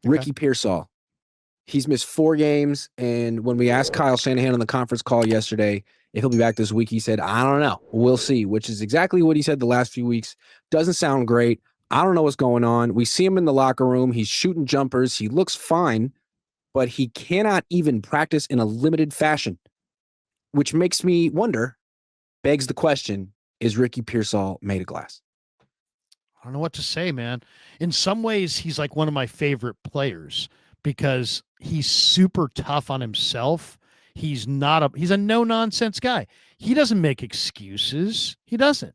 Okay. Ricky Pearsall. He's missed 4 games, and when we asked Kyle Shanahan on the conference call yesterday if he'll be back this week, he said, I don't know. We'll see, which is exactly what he said the last few weeks. Doesn't sound great. I don't know what's going on. We see him in the locker room. He's shooting jumpers. He looks fine, but he cannot even practice in a limited fashion, which makes me wonder, begs the question, is Ricky Pearsall made of glass? I don't know what to say, man. In some ways, he's like one of my favorite players because he's super tough on himself. He's a no nonsense guy. He doesn't make excuses. He doesn't.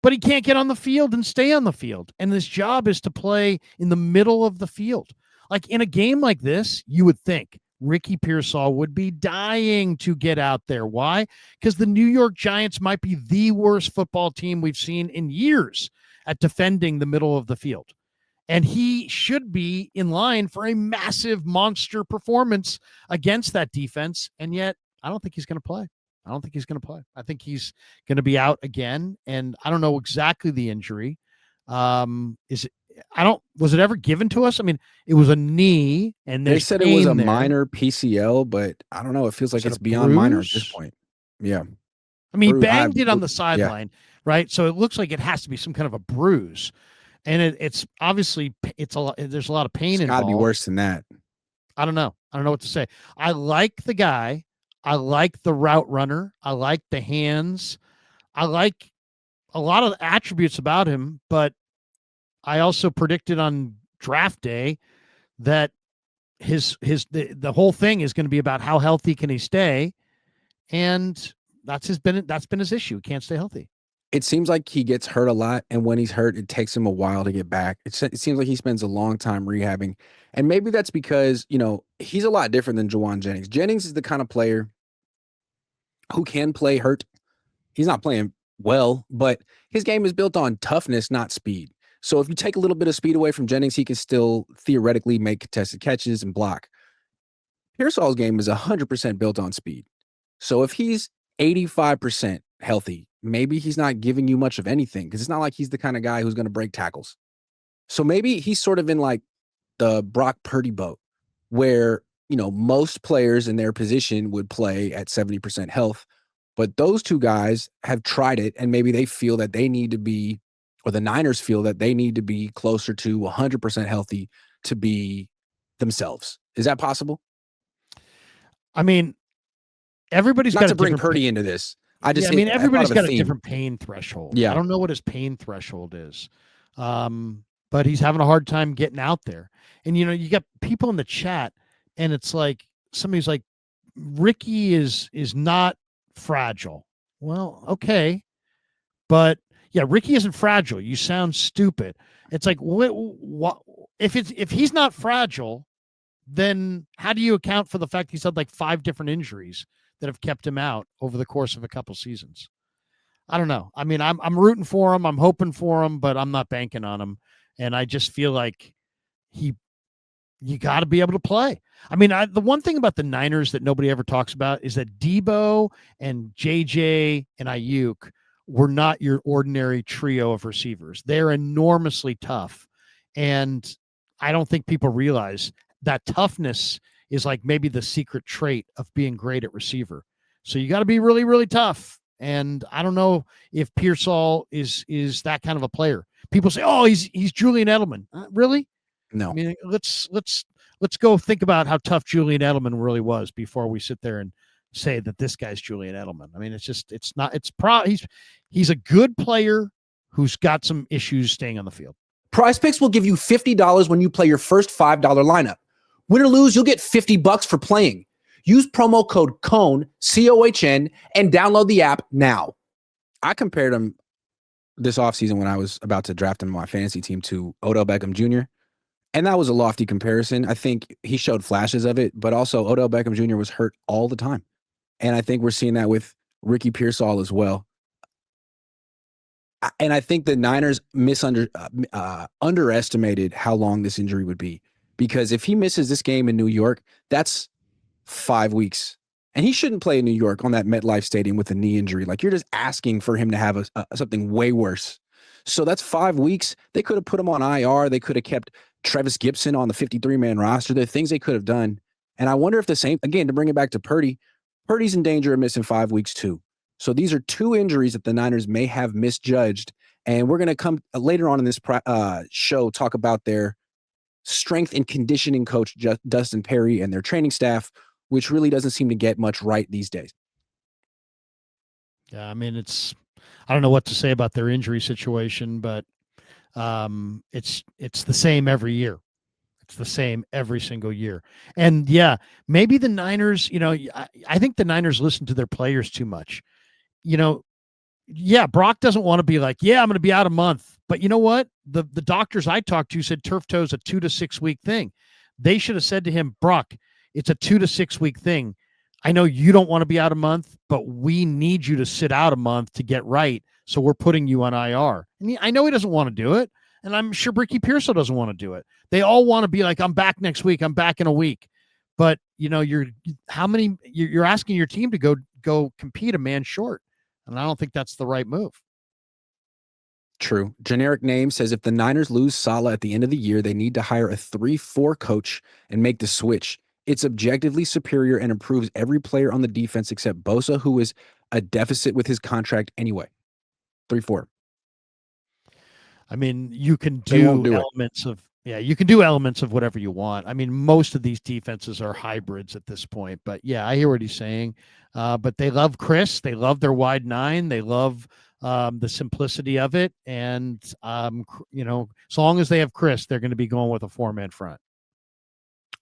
But he can't get on the field and stay on the field. And his job is to play in the middle of the field. Like in a game like this, you would think Ricky Pearsall would be dying to get out there. Why? Because the New York Giants might be the worst football team we've seen in years at defending the middle of the field. And he should be in line for a massive monster performance against that defense. And yet, I don't think he's going to play. I think he's going to be out again. And I don't know exactly the injury. Was it ever given to us? I mean, it was a knee, and they said it was a minor PCL, but I don't know. It feels like it's beyond minor at this point. Yeah. I mean, he banged it on the sideline, right? So it looks like it has to be some kind of a bruise. And it's obviously there's a lot of pain involved. It's got to be worse than that. I don't know what to say. I like the guy. I like the route runner. I like the hands. I like a lot of the attributes about him, but I also predicted on draft day that the whole thing is going to be about how healthy can he stay, and that's been his issue. He can't stay healthy. It seems like he gets hurt a lot, and when he's hurt, it takes him a while to get back. It seems like he spends a long time rehabbing, and maybe that's because, he's a lot different than Juwan Jennings. Jennings is the kind of player who can play hurt. He's not playing well, but his game is built on toughness, not speed. So if you take a little bit of speed away from Jennings, he can still theoretically make contested catches and block. Pearsall's game is 100% built on speed. So if he's 85% healthy, maybe he's not giving you much of anything, because it's not like he's the kind of guy who's going to break tackles. So maybe he's sort of in like the Brock Purdy boat, where, most players in their position would play at 70% health, but those two guys have tried it, and maybe they feel that they need to be, or the Niners feel that they need to be closer to 100% healthy to be themselves. Is that possible? I mean, everybody's not got to bring Purdy into this. Everybody's got a different pain threshold. Yeah. I don't know what his pain threshold is. But he's having a hard time getting out there. And, you got people in the chat, and it's like, somebody's like, Ricky is not fragile. Well, okay. But yeah, Ricky isn't fragile. You sound stupid. It's like, what if he's not fragile, then how do you account for the fact he's had like 5 different injuries that have kept him out over the course of a couple seasons? I don't know. I mean, I'm rooting for him. I'm hoping for him, but I'm not banking on him. And I just feel like you got to be able to play. I mean, the one thing about the Niners that nobody ever talks about is that Debo and JJ and Ayuk were not your ordinary trio of receivers. They're enormously tough. And I don't think people realize that toughness is like maybe the secret trait of being great at receiver. So you got to be really, really tough. And I don't know if Pearsall is that kind of a player. People say, "Oh, he's Julian Edelman." Really? No. I mean, let's go think about how tough Julian Edelman really was before we sit there and say that this guy's Julian Edelman. I mean, he's a good player who's got some issues staying on the field. Prize Picks will give you $50 when you play your first $5 lineup. Win or lose, you'll get $50 for playing. Use promo code COHN, COHN, and download the app now. I compared him this offseason when I was about to draft him on my fantasy team to Odell Beckham Jr., and that was a lofty comparison. I think he showed flashes of it, but also Odell Beckham Jr. was hurt all the time. And I think we're seeing that with Ricky Pearsall as well. And I think the Niners underestimated how long this injury would be, because if he misses this game in New York, that's 5 weeks. And he shouldn't play in New York on that MetLife Stadium with a knee injury. Like, you're just asking for him to have something way worse. So that's 5 weeks. They could have put him on IR. They could have kept Travis Gibson on the 53-man roster. There are things they could have done. And I wonder if the same, again, to bring it back to Purdy, Purdy's in danger of missing 5 weeks too. So these are two injuries that the Niners may have misjudged. And we're going to come later on in this show, talk about their strength and conditioning coach, Dustin Perry, and their training staff, which really doesn't seem to get much right these days. Yeah, I mean, I don't know what to say about their injury situation, but it's the same every year. It's the same every single year. And yeah, maybe the Niners, I think the Niners listen to their players too much. Yeah, Brock doesn't want to be like, yeah, I'm going to be out a month. But you know what? The doctors I talked to said turf toe is a 2 to 6 week thing. They should have said to him, Brock, it's a 2 to 6 week thing. I know you don't want to be out a month, but we need you to sit out a month to get right. So we're putting you on IR. And I know he doesn't want to do it. And I'm sure Ricky Pearsall doesn't want to do it. They all want to be like, I'm back next week. I'm back in a week. But you're asking your team to go compete a man short. And I don't think that's the right move. True. Generic Name says if the Niners lose Saleh at the end of the year, they need to hire a 3-4 coach and make the switch. It's objectively superior and improves every player on the defense except Bosa, who is a deficit with his contract anyway. 3-4. I mean, you can do elements of you can do elements of whatever you want. I mean, most of these defenses are hybrids at this point. But yeah, I hear what he's saying. But they love Chris. They love their wide nine. They love the simplicity of it. And so long as they have Chris, they're going to be going with a 4-man front.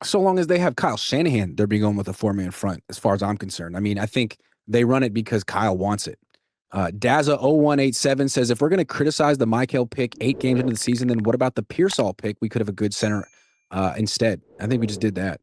So long as they have Kyle Shanahan, they're be going with a 4-man front, as far as I'm concerned. I mean, I think they run it because Kyle wants it. Daza0187 says, if we're going to criticize the Michael pick 8 games into the season, then what about the Pearsall pick? We could have a good center instead. I think we just did that.